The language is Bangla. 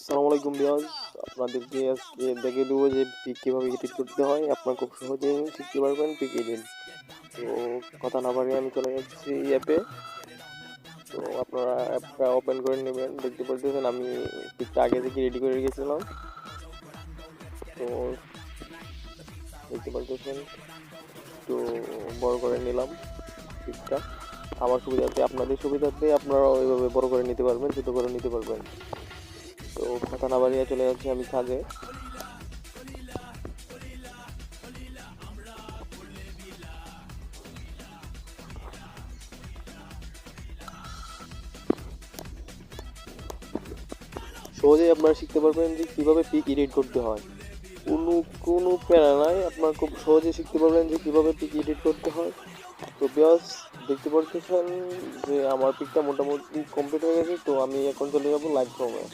আসসালামু আলাইকুম ভিউয়ার্স, আপনাদেরকে আজকে দেখিয়ে দেবো যে পিক কীভাবে এডিট করতে হয়। আপনারা খুব সহজেই শিখতে পারবেন পিক এডিট। তো কথা না বাড়িয়ে আমি চলে যাচ্ছি অ্যাপে। তো আপনারা অ্যাপটা ওপেন করে নেবেন। দেখতে পারতেছেন আমি পিকটা আগে থেকে রেডি করে রেখেছিলাম। তো দেখতে পারতেছেন একটু বড় করে নিলাম পিকটা আমার সুবিধাতে, আপনাদের সুবিধাতে আপনারা ওইভাবে বড় করে নিতে পারবেন, ছোটো করে নিতে পারবেন। তো কথা না বাড়িয়ে চলে যাচ্ছি আমি কাজে। সহজেই আপনারা শিখতে পারবেন যে কীভাবে পিক এডিট করতে হয়। কোনো প্যারা নাই, আপনারা খুব সহজে শিখতে পারবেন যে কীভাবে পিক এডিট করতে হয়। তো ভিউয়ার্স, দেখতে পারতেছেন যে আমার পিকটা মোটামুটি কমপ্লিট হয়ে গেছে। তো আমি এখন চলে যাবো লাইভ রুমে।